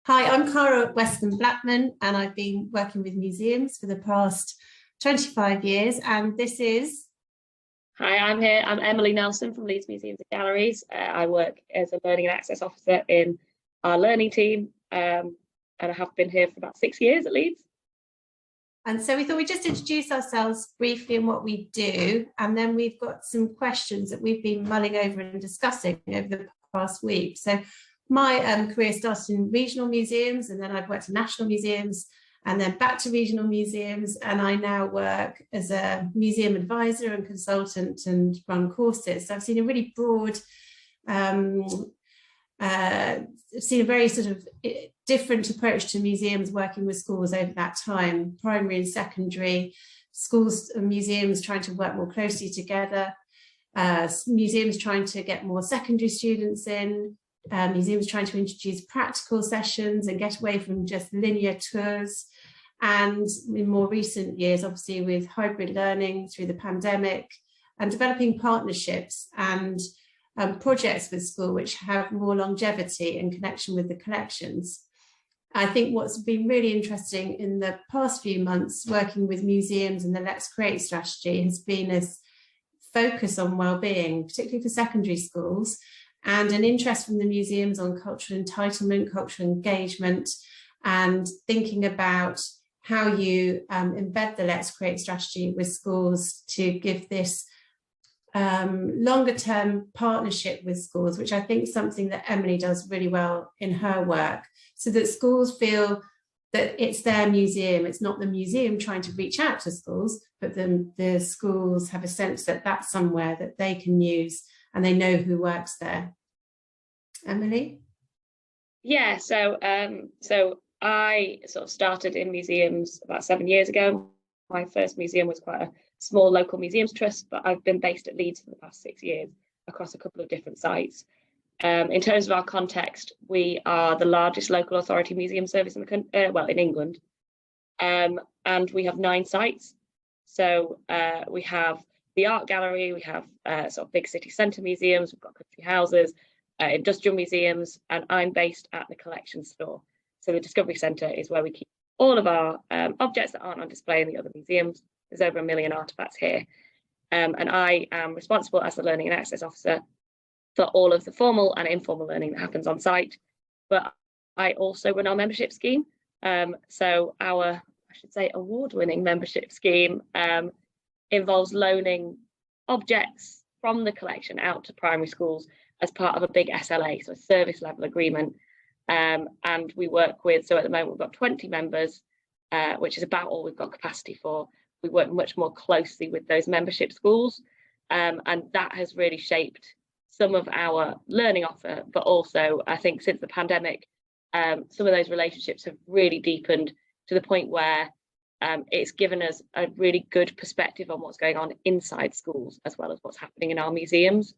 Hi, I'm Cara at Wescombe Blackman, and I've been working with museums for the past 25 years. And this is... Hi, I'm Emily Nelson from Leeds Museums and Galleries. I work as a Learning and Access Officer in our learning team, and I have been here for about 6 years at Leeds. And so we thought we'd just introduce ourselves briefly and what we do, and then we've got some questions that we've been mulling over and discussing over the past week. So my career started in regional museums, and then I've worked in national museums, and then back to regional museums, and I now work as a museum advisor and consultant and run courses. So I've seen a really broad, I've seen a very sort of different approach to museums working with schools over that time, primary and secondary, schools and museums trying to work more closely together, museums trying to get more secondary students in, museums trying to introduce practical sessions and get away from just linear tours. And in more recent years, obviously with hybrid learning through the pandemic and developing partnerships and projects with school which have more longevity in connection with the collections. I think what's been really interesting in the past few months working with museums and the Let's Create strategy has been this focus on wellbeing, particularly for secondary schools, and an interest from the museums on cultural entitlement, cultural engagement, and thinking about how you embed the Let's Create strategy with schools to give this longer term partnership with schools, which I think is something that Emily does really well in her work, so that schools feel that it's their museum. It's not the museum trying to reach out to schools, but the schools have a sense that that's somewhere that they can use and they know who works there. Emily? Yeah, so I sort of started in museums about 7 years ago. My first museum was quite a small local museums trust, but I've been based at Leeds for the past 6 years across a couple of different sites. In terms of our context, we are the largest local authority museum service in in England, and we have 9 sites. So we have the art gallery, we have sort of big city centre museums, we've got country houses, industrial museums, and I'm based at the collection store. So the Discovery Centre is where we keep all of our objects that aren't on display in the other museums. There's over 1 million artefacts here. And I am responsible as the Learning and Access Officer for all of the formal and informal learning that happens on site. But I also run our membership scheme. So our, I should say, award-winning membership scheme involves loaning objects from the collection out to primary schools as part of a big SLA, so a service level agreement. And we work with, so at the moment we've got 20 members, which is about all we've got capacity for. We work much more closely with those membership schools, and that has really shaped some of our learning offer, but also I think since the pandemic, some of those relationships have really deepened to the point where it's given us a really good perspective on what's going on inside schools as well as what's happening in our museums.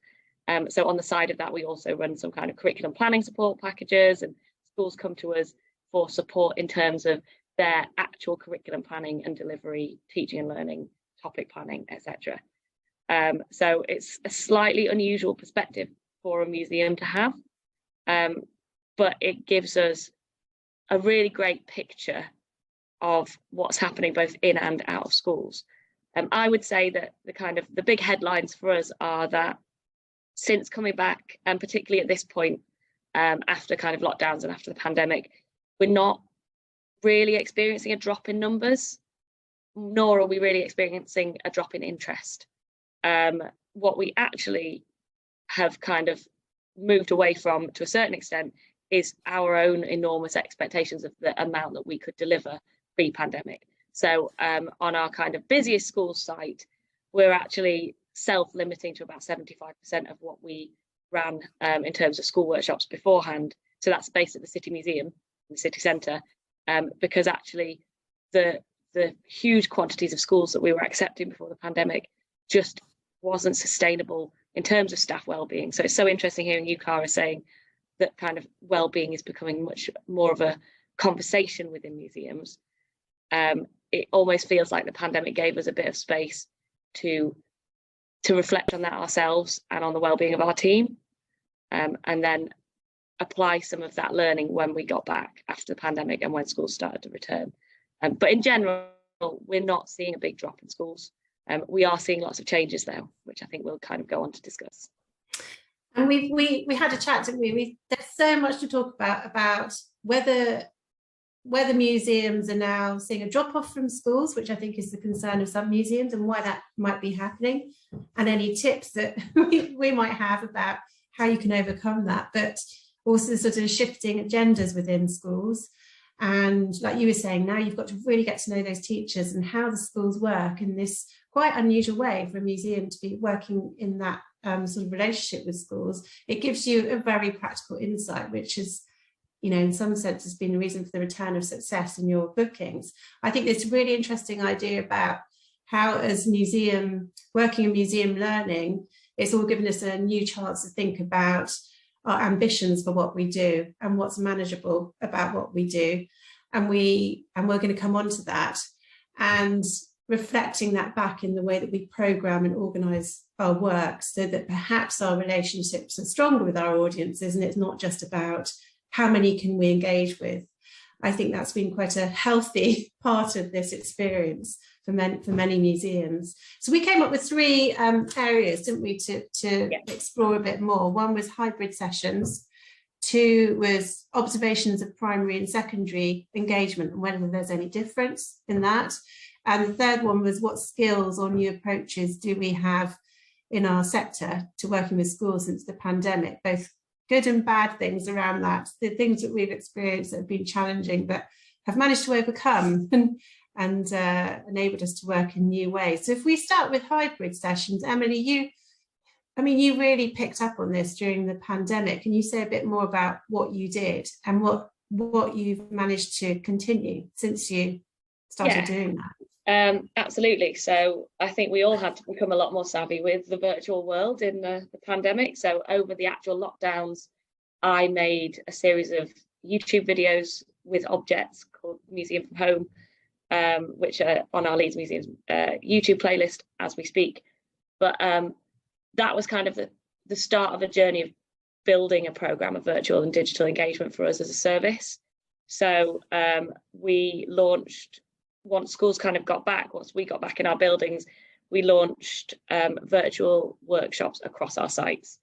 So on the side of that, we also run some kind of curriculum planning support packages, and schools come to us for support in terms of their actual curriculum planning and delivery, teaching and learning, topic planning, etc. So it's a slightly unusual perspective for a museum to have, but it gives us a really great picture of what's happening both in and out of schools. I would say that the big headlines for us are that since coming back, and particularly at this point, after kind of lockdowns and after the pandemic, we're not really experiencing a drop in numbers, nor are we really experiencing a drop in interest. What we actually have kind of moved away from to a certain extent is our own enormous expectations of the amount that we could deliver pre-pandemic. So on our kind of busiest school site, we're actually self-limiting to about 75% of what we ran in terms of school workshops beforehand. So that's based at the City Museum, the city centre, because actually the huge quantities of schools that we were accepting before the pandemic just wasn't sustainable in terms of staff well-being. So it's so interesting hearing you, Cara, saying that kind of well-being is becoming much more of a conversation within museums. It almost feels like the pandemic gave us a bit of space to reflect on that ourselves and on the well-being of our team. And then apply some of that learning when we got back after the pandemic and when schools started to return. But in general, we're not seeing a big drop in schools. We are seeing lots of changes though, which I think we'll kind of go on to discuss. And we had a chat, didn't we? There's so much to talk about whether museums are now seeing a drop off from schools, which I think is the concern of some museums, and why that might be happening, and any tips that we might have about how you can overcome that, but also sort of shifting agendas within schools. And like you were saying, now you've got to really get to know those teachers and how the schools work in this quite unusual way for a museum to be working in that sort of relationship with schools. It gives you a very practical insight, which is, in some sense has been the reason for the return of success in your bookings. I think it's a really interesting idea about how, as working in museum learning, it's all given us a new chance to think about our ambitions for what we do and what's manageable about what we do. And we're going to come on to that, and reflecting that back in the way that we program and organise our work, so that perhaps our relationships are stronger with our audiences, and it's not just about how many can we engage with. I think that's been quite a healthy part of this experience for many museums. So we came up with 3 areas, didn't we, to explore a bit more. One was hybrid sessions, 2 was observations of primary and secondary engagement and whether there's any difference in that. And the 3rd one was what skills or new approaches do we have in our sector to working with schools since the pandemic, both good and bad things around that, the things that we've experienced that have been challenging but have managed to overcome and enabled us to work in new ways. So if we start with hybrid sessions, Emily, you really picked up on this during the pandemic. Can you say a bit more about what you did and what you've managed to continue since you started doing that? Absolutely. So I think we all had to become a lot more savvy with the virtual world in the pandemic. So over the actual lockdowns, I made a series of YouTube videos with objects called Museum from Home, which are on our Leeds Museum's YouTube playlist as we speak. But that was kind of the start of a journey of building a programme of virtual and digital engagement for us as a service. So we launched, once schools kind of once we got back in our buildings, we launched virtual workshops across our sites.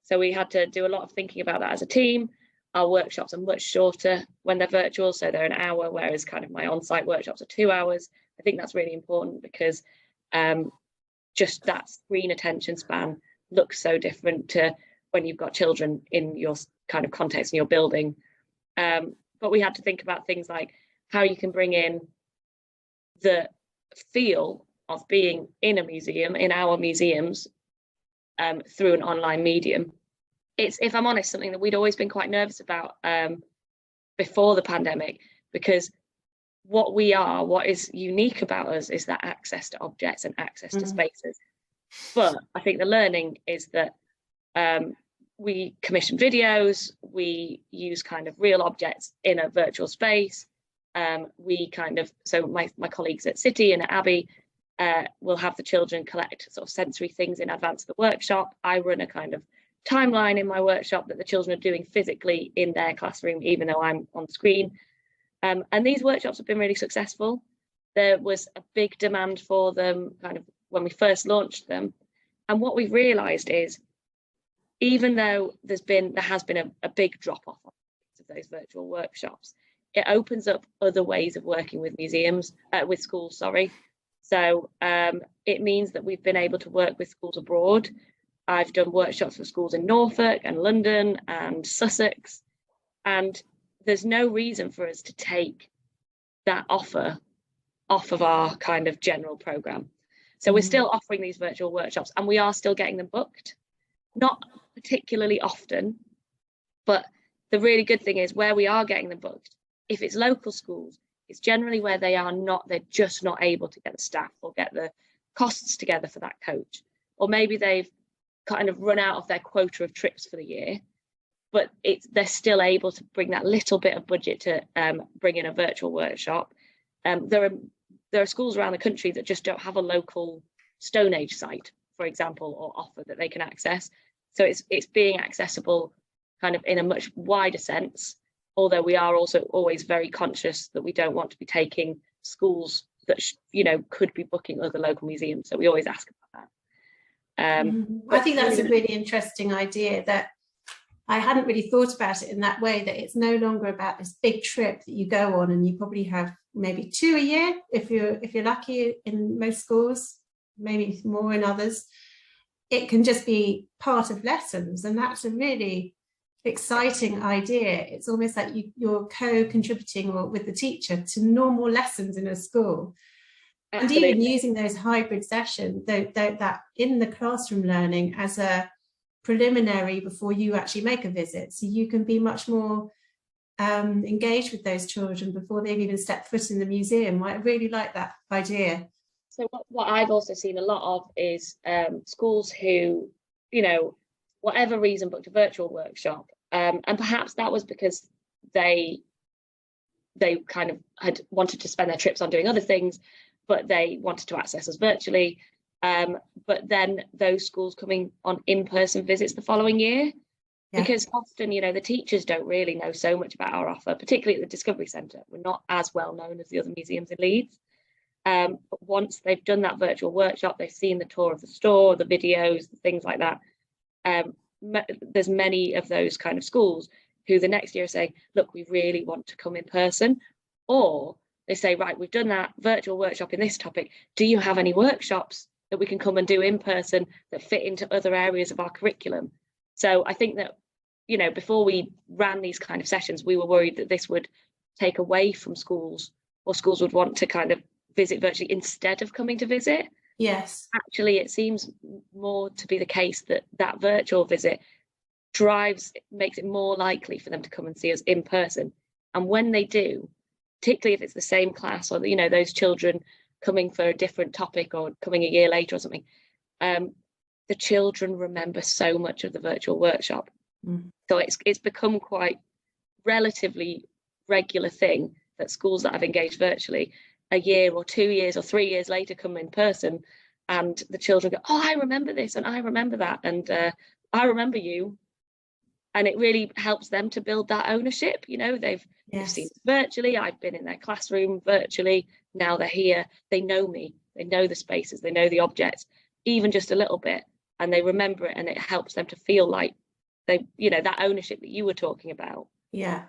So we had to do a lot of thinking about that as a team. Our workshops are much shorter when they're virtual, so they're an hour, whereas kind of my on-site workshops are 2 hours. I think that's really important because just that screen attention span looks so different to when you've got children in your kind of context in your building. But we had to think about things like how you can bring in the feel of being in a museum, in our museums, through an online medium. It's, if I'm honest, something that we'd always been quite nervous about before the pandemic, because what is unique about us is that access to objects and access to spaces. But I think the learning is that we commission videos, we use kind of real objects in a virtual space. So my colleagues at City and at Abbey will have the children collect sort of sensory things in advance of the workshop. I run a kind of timeline in my workshop that the children are doing physically in their classroom, even though I'm on screen. And these workshops have been really successful. There was a big demand for them kind of when we first launched them. And what we've realised is, even though there has been a big drop-off of those virtual workshops, it opens up other ways of working with with schools, sorry. So it means that we've been able to work with schools abroad. I've done workshops for schools in Norfolk and London and Sussex, and there's no reason for us to take that offer off of our kind of general programme. So we're still offering these virtual workshops and we are still getting them booked, not particularly often, but the really good thing is where we are getting them booked, if it's local schools, it's generally where they're just not able to get the staff or get the costs together for that coach. Or maybe they've kind of run out of their quota of trips for the year, but they're still able to bring that little bit of budget to bring in a virtual workshop. There are schools around the country that just don't have a local Stone Age site, for example, or offer that they can access. So it's being accessible kind of in a much wider sense, although we are also always very conscious that we don't want to be taking schools that could be booking other local museums, so we always ask about that. I think that's a really interesting idea, that I hadn't really thought about it in that way, that it's no longer about this big trip that you go on, and you probably have maybe 2 a year if you're lucky in most schools, maybe more in others. It can just be part of lessons, and that's a really exciting idea. It's almost like you're co-contributing with the teacher to normal lessons in a school. Absolutely. And even using those hybrid sessions, that in the classroom learning as a preliminary before you actually make a visit, so you can be much more engaged with those children before they've even stepped foot in the museum. I really like that idea. So what I've also seen a lot of is schools who, whatever reason, booked a virtual workshop, and perhaps that was because they kind of had wanted to spend their trips on doing other things, but they wanted to access us virtually. But then those schools coming on in-person visits the following year, because often, the teachers don't really know so much about our offer, particularly at the Discovery Centre. We're not as well known as the other museums in Leeds. But once they've done that virtual workshop, they've seen the tour of the store, the videos, things like that. There's many of those kind of schools who the next year are saying, look, we really want to come in person. Or they say, right, we've done that virtual workshop in this topic. Do you have any workshops that we can come and do in person that fit into other areas of our curriculum? So I think that, before we ran these kind of sessions, we were worried that this would take away from schools, or schools would want to kind of visit virtually instead of coming to visit. Yes. Actually, it seems more to be the case that virtual visit makes it more likely for them to come and see us in person. And when they do, particularly if it's the same class, or those children coming for a different topic or coming a year later or something, the children remember so much of the virtual workshop. So it's become quite relatively regular thing that schools that have engaged virtually a year or 2 years or 3 years later come in person, and the children go, oh, I remember this and I remember that, and I remember you. And it really helps them to build that ownership. They've seen it virtually, I've been in their classroom virtually, now they're here, they know me, they know the spaces, they know the objects, even just a little bit, and they remember it, and it helps them to feel like they, that ownership that you were talking about. Yeah.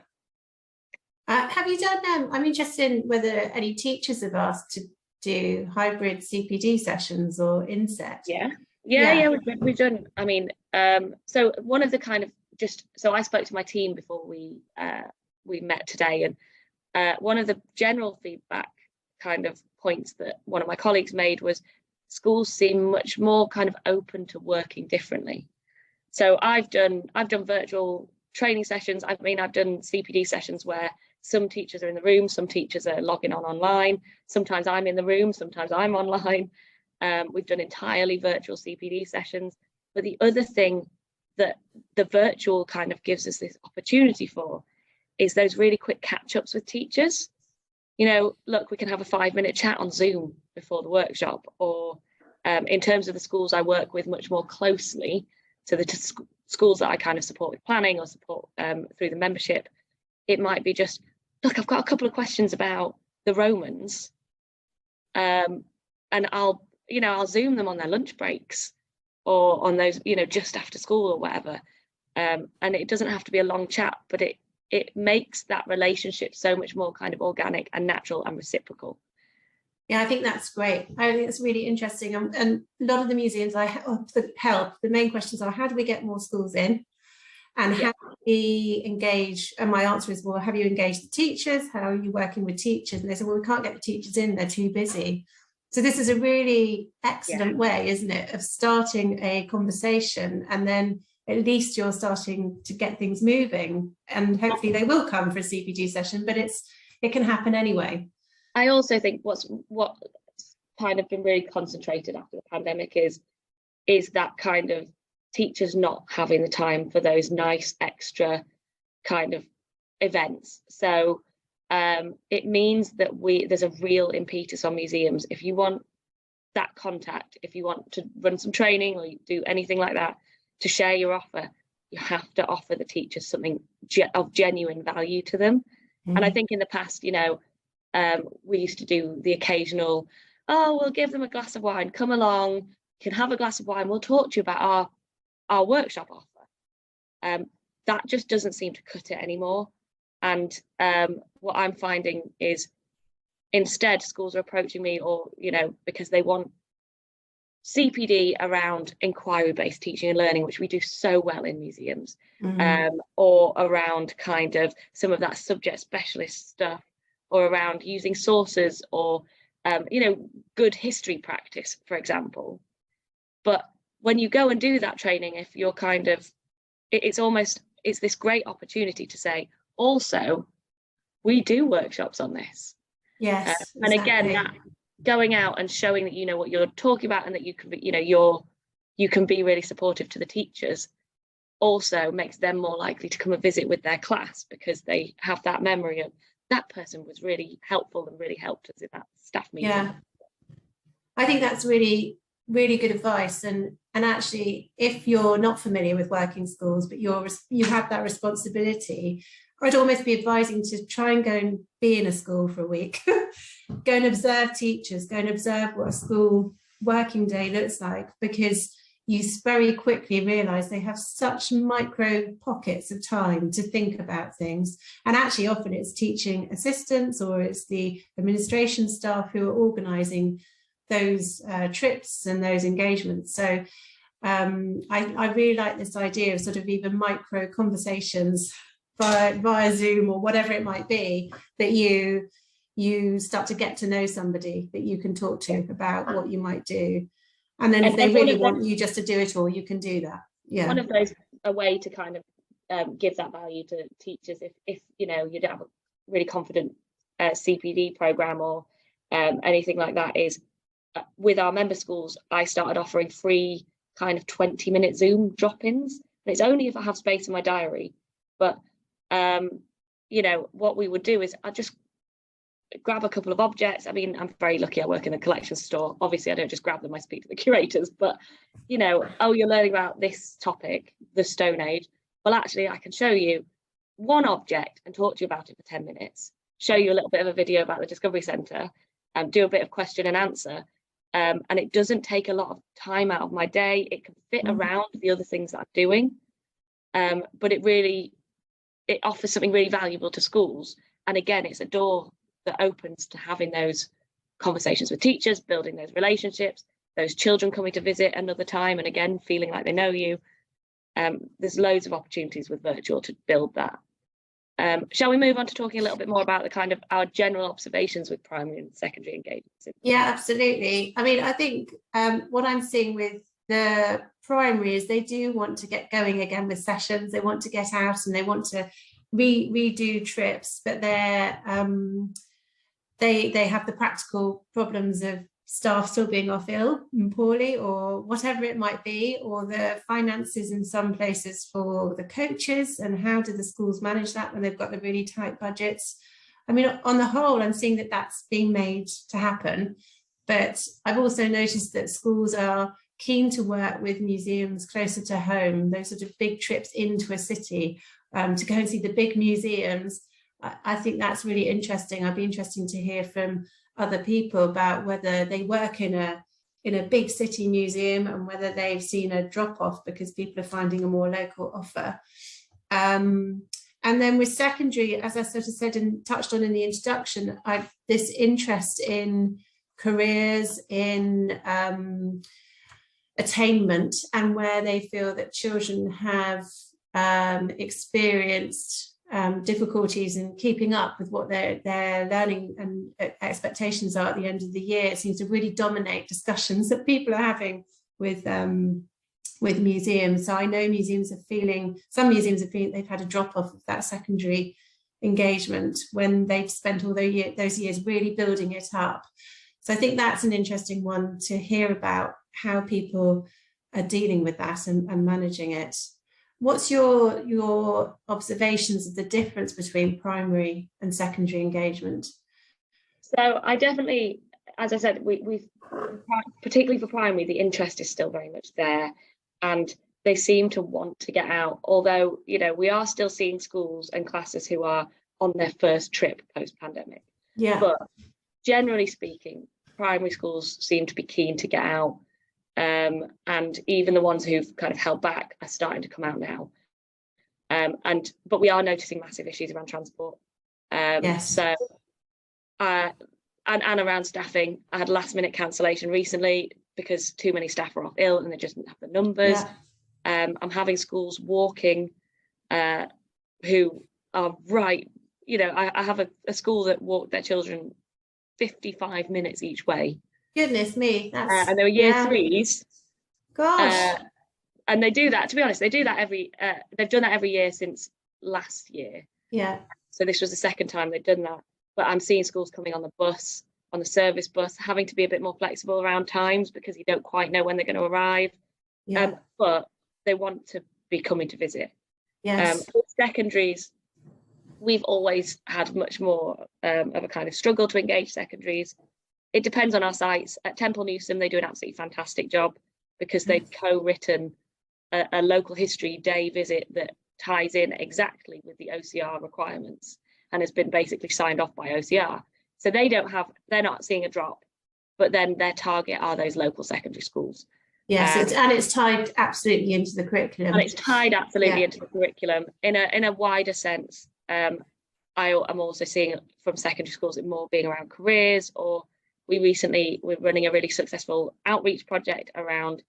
Have you done, I'm interested in whether any teachers have asked to do hybrid CPD sessions or inset. Yeah, we've done. I mean, so one of the kind of so I spoke to my team before we met today, and one of the general feedback kind of points that one of my colleagues made was schools seem much more kind of open to working differently. So I've done virtual training sessions. I've done CPD sessions where some teachers are in the room, some teachers are logging on online. Sometimes I'm in the room, sometimes I'm online. We've done entirely virtual CPD sessions. But the other thing that the virtual kind of gives us this opportunity for is those really quick catch-ups with teachers. Look, we can have a 5-minute chat on Zoom before the workshop, or in terms of the schools I work with much more closely, so the schools that I kind of support with planning or support through the membership, it might be just, look, I've got a couple of questions about the Romans, and I'll Zoom them on their lunch breaks, or on those, just after school or whatever. And it doesn't have to be a long chat, but it makes that relationship so much more kind of organic and natural and reciprocal. Yeah, I think that's great. I think it's really interesting. And a lot of the museums the main questions are, how do we get more schools in? And how do we engage? And my answer is, well, have you engaged the teachers? How are you working with teachers? And they say, well, we can't get the teachers in, they're too busy. So this is a really excellent way, isn't it, of starting a conversation, and then at least you're starting to get things moving, and hopefully they will come for a CPD session, but it can happen anyway. I also think what's kind of been really concentrated after the pandemic is that kind of teachers not having the time for those nice extra kind of events. So it means that there's a real impetus on museums. If you want that contact, if you want to run some training or do anything like that, to share your offer, you have to offer the teachers something of genuine value to them. And I think in the past, you know, we used to do the occasional, oh, we'll give them a glass of wine, come along, you can have a glass of wine, we'll talk to you about our workshop offer. That just doesn't seem to cut it anymore. And what I'm finding is instead schools are approaching me, or, you know, because they want CPD around inquiry-based teaching and learning, which we do so well in museums, or around kind of some of that subject specialist stuff, or around using sources, or you know, good history practice, for example. But when you go and do that training, if you're kind of, it's this great opportunity to say, also, we do workshops on this. Yes, and again, that going out and showing that you know what you're talking about, and that you can be, you know, you can be really supportive to the teachers, also makes them more likely to come and visit with their class, because they have that memory of that person was really helpful and really helped us in that staff meeting. Yeah, I think that's really, really good advice. And actually, if you're not familiar with working schools, but you have that responsibility, I'd almost be advising to try and go and be in a school for a week. Go and observe teachers, go and observe what a school working day looks like, because you very quickly realise they have such micro pockets of time to think about things. And actually often it's teaching assistants or it's the administration staff who are organising those trips and those engagements. So I really like this idea of sort of even micro conversations via Zoom or whatever it might be, that you start to get to know somebody that you can talk to about what you might do. And then if they really want you just to do it all, you can do that. Yeah. One of those, a way to kind of give that value to teachers, if you know, you don't have a really confident CPD program or anything like that, is with our member schools, I started offering free kind of 20-minute Zoom drop-ins. And it's only if I have space in my diary. But, you know, what we would do is I'd just grab a couple of objects. I mean, I'm very lucky I work in a collection store. Obviously, I don't just grab them, I speak to the curators. But, you know, oh, you're learning about this topic, the Stone Age. Well, actually, I can show you one object and talk to you about it for 10 minutes, show you a little bit of a video about the Discovery Centre, and do a bit of question and answer. And it doesn't take a lot of time out of my day. It can fit around the other things that I'm doing. But it offers something really valuable to schools. And again, it's a door that opens to having those conversations with teachers, building those relationships, those children coming to visit another time and again feeling like they know you. There's loads of opportunities with virtual to build that. Shall we move on to talking a little bit more about the kind of our general observations with primary and secondary engagements? Yeah, absolutely. I mean, I think what I'm seeing with the primary is they do want to get going again with sessions. They want to get out and they want to redo trips, but they have the practical problems of staff still being off ill and poorly or whatever it might be, or the finances in some places for the coaches, and how do the schools manage that when they've got the really tight budgets. I mean, on the whole, I'm seeing that that's being made to happen, but I've also noticed that schools are keen to work with museums closer to home, those sort of big trips into a city to go and see the big museums. I think that's really interesting. I'd be interested to hear from other people about whether they work in a big city museum and whether they've seen a drop off because people are finding a more local offer. And then with secondary, as I sort of said and touched on in the introduction, I've this interest in careers, in attainment, and where they feel that children have experienced difficulties in keeping up with what their learning and expectations are at the end of the year. It seems to really dominate discussions that people are having with museums. So I know some museums are feeling they've had a drop off of that secondary engagement when they've spent all those years really building it up. So I think that's an interesting one to hear about, how people are dealing with that and managing it. What's your observations of the difference between primary and secondary engagement? So I definitely, as I said, we've particularly for primary, the interest is still very much there. And they seem to want to get out, although, you know, we are still seeing schools and classes who are on their first trip post-pandemic. Yeah. But generally speaking, primary schools seem to be keen to get out. And even the ones who've kind of held back are starting to come out now. But we are noticing massive issues around transport. Yes. So, and around staffing. I had last minute cancellation recently because too many staff were off ill and they just didn't have the numbers. Yeah. I'm having schools walking who are right, you know, I have a school that walked their children 55 minutes each way. Goodness me. That's, and they were year threes. Gosh. And they do that, to be honest, they do that they've done that every year since last year. Yeah. So this was the second time they've done that. But I'm seeing schools coming on the bus, on the service bus, having to be a bit more flexible around times because you don't quite know when they're going to arrive. Yeah. But they want to be coming to visit. Yes. Secondaries, we've always had much more of a kind of struggle to engage secondaries. It depends on our sites. At Temple Newsome, they do an absolutely fantastic job because they've co-written a local history day visit that ties in exactly with the OCR requirements and has been basically signed off by OCR. So they're not seeing a drop, but then their target are those local secondary schools. Yes, it's tied absolutely into the curriculum. And it's tied absolutely into the curriculum. In a wider sense, I'm also seeing from secondary schools it more being around careers, or we're running a really successful outreach project around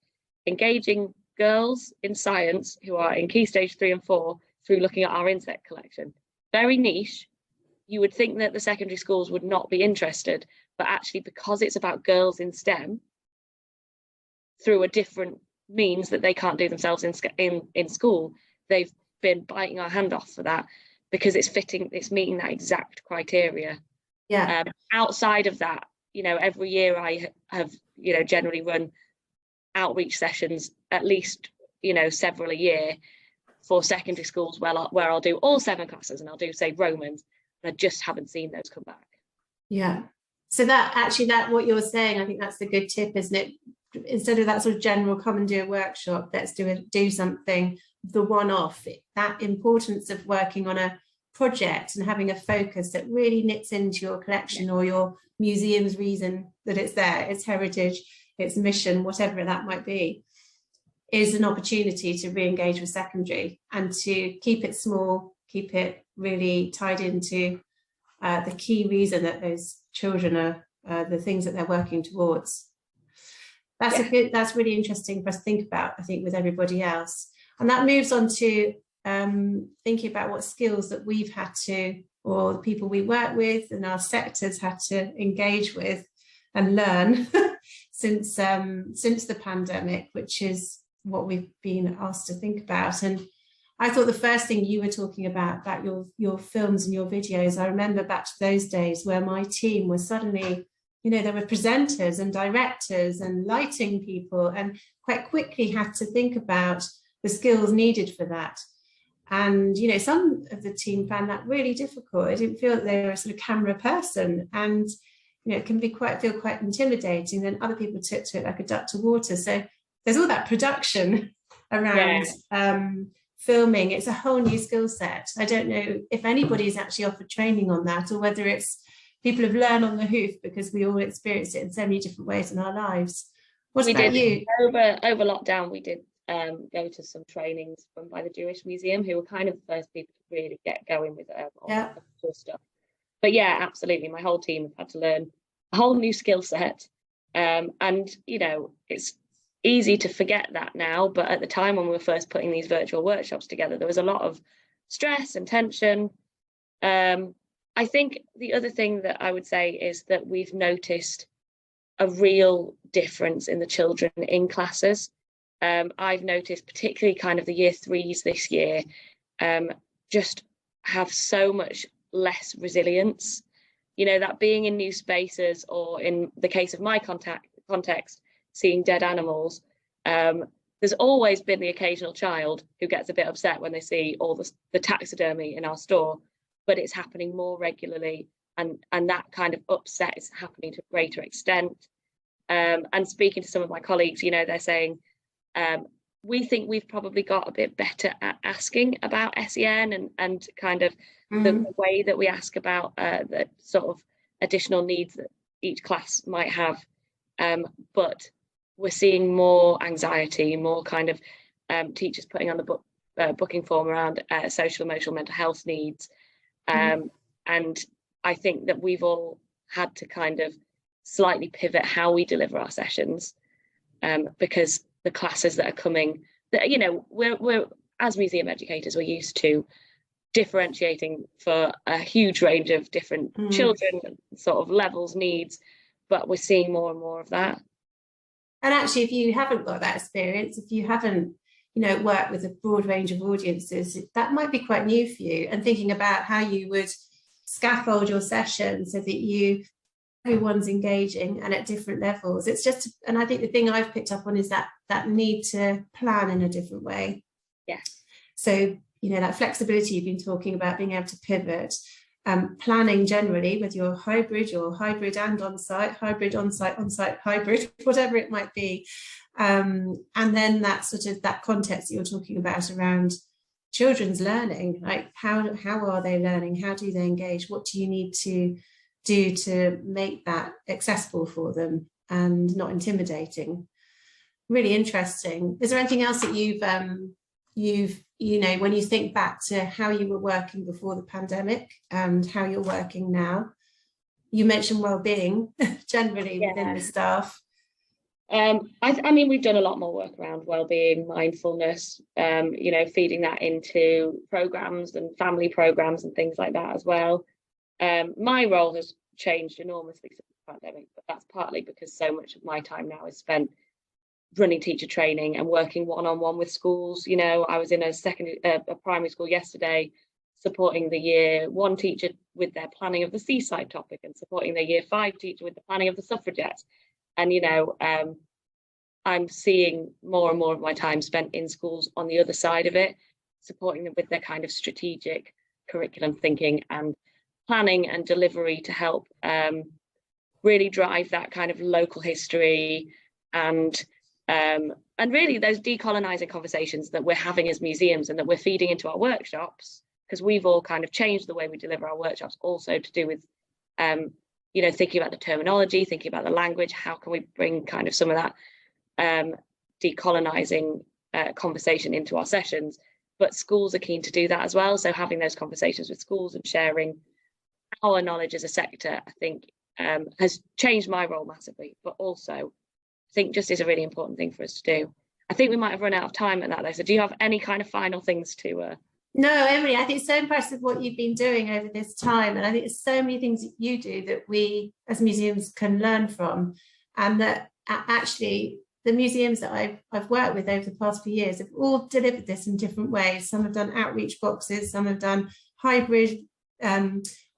engaging girls in science who are in key stage 3 and 4 through looking at our insect collection. Very niche. You would think that the secondary schools would not be interested, but actually because it's about girls in STEM, through a different means that they can't do themselves in school, they've been biting our hand off for that because it's meeting that exact criteria. Yeah. Outside of that, you know, every year I have, you know, generally run outreach sessions, at least, you know, several a year for secondary schools where I'll do all 7 classes and I'll do, say, Romans, and I just haven't seen those come back. Yeah. So that what you're saying, I think that's a good tip, isn't it? Instead of that sort of general come and do a workshop, let's do something, the one-off, that importance of working on a project and having a focus that really knits into your collection or your museum's reason that it's there, its heritage, its mission, whatever that might be, is an opportunity to re-engage with secondary and to keep it small, keep it really tied into the key reason that those children are the things that they're working towards. That's really interesting for us to think about, I think, with everybody else. And that moves on to thinking about what skills that we've had to, or the people we work with and our sectors had to engage with and learn since the pandemic, which is what we've been asked to think about. And I thought the first thing you were talking about your films and your videos, I remember back to those days where my team was suddenly, you know, there were presenters and directors and lighting people, and quite quickly had to think about the skills needed for that. And, you know, some of the team found that really difficult. I didn't feel that they were a sort of camera person, and, you know, it can be feel quite intimidating. Then other people took to it like a duck to water. So there's all that production around filming. It's a whole new skill set. I don't know if anybody's actually offered training on that, or whether it's people have learned on the hoof because we all experienced it in so many different ways in our lives. What about you? Over lockdown, we did go to some trainings run by the Jewish Museum, who were kind of the first people to really get going with all that sort of stuff. But yeah, absolutely, my whole team have had to learn a whole new skill set. And, you know, it's easy to forget that now, but at the time when we were first putting these virtual workshops together, there was a lot of stress and tension. I think the other thing that I would say is that we've noticed a real difference in the children in classes. I've noticed particularly kind of the year 3s this year just have so much less resilience. You know, that being in new spaces, or in the case of my context, seeing dead animals, there's always been the occasional child who gets a bit upset when they see all the taxidermy in our store, but it's happening more regularly, and that kind of upset is happening to a greater extent. And speaking to some of my colleagues, you know, they're saying we think we've probably got a bit better at asking about SEN and kind of the way that we ask about the sort of additional needs that each class might have. But we're seeing more anxiety, more kind of teachers putting on the booking form around social, emotional, mental health needs. And I think that we've all had to kind of slightly pivot how we deliver our sessions, because the classes that are coming, that, you know, we're as museum educators, we're used to differentiating for a huge range of different children, sort of levels, needs, but we're seeing more and more of that. And actually, if you haven't got that experience, if you haven't, you know, worked with a broad range of audiences, that might be quite new for you. And thinking about how you would scaffold your session so that everyone's engaging and at different levels. It's just, and I think the thing I've picked up on is that need to plan in a different way. Yeah. So, you know, that flexibility you've been talking about, being able to pivot, planning generally with your hybrid and on-site, hybrid, whatever it might be. And then that sort of that context that you're talking about around children's learning, like how are they learning? How do they engage? What do you need to do to make that accessible for them and not intimidating? Really interesting. Is there anything else that you've you know, when you think back to how you were working before the pandemic and how you're working now? You mentioned well-being generally within the staff. I mean, we've done a lot more work around well-being, mindfulness, you know, feeding that into programs and family programs and things like that as well. My role has changed enormously since the pandemic, but that's partly because so much of my time now is spent running teacher training and working one-on-one with schools. You know, I was in a primary school yesterday supporting the year 1 teacher with their planning of the seaside topic and supporting the year 5 teacher with the planning of the suffragettes. And, you know, I'm seeing more and more of my time spent in schools on the other side of it, supporting them with their kind of strategic curriculum thinking and planning and delivery to help really drive that kind of local history and really those decolonizing conversations that we're having as museums and that we're feeding into our workshops, because we've all kind of changed the way we deliver our workshops also to do with you know, thinking about the terminology, thinking about the language. How can we bring kind of some of that decolonizing conversation into our sessions? But schools are keen to do that as well, so having those conversations with schools and sharing our knowledge as a sector, I think has changed my role massively, but also I think just is a really important thing for us to do. I think we might have run out of time at that though, so do you have any kind of final things to No, Emily, I think it's so impressive what you've been doing over this time, and I think there's so many things that you do that we as museums can learn from, and that actually the museums that I've worked with over the past few years have all delivered this in different ways. Some have done outreach boxes, some have done hybrid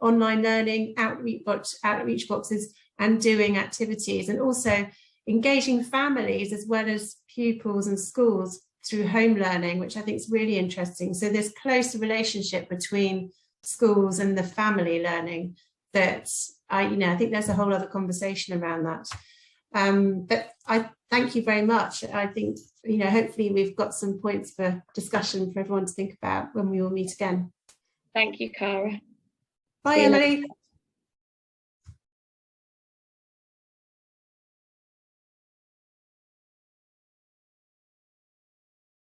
online learning, outreach boxes, and doing activities, and also engaging families as well as pupils and schools through home learning, which I think is really interesting. So this close relationship between schools and the family learning that I think there's a whole other conversation around that. But I thank you very much. I think, hopefully we've got some points for discussion for everyone to think about when we all meet again. Thank you, Cara. Bye, Emily.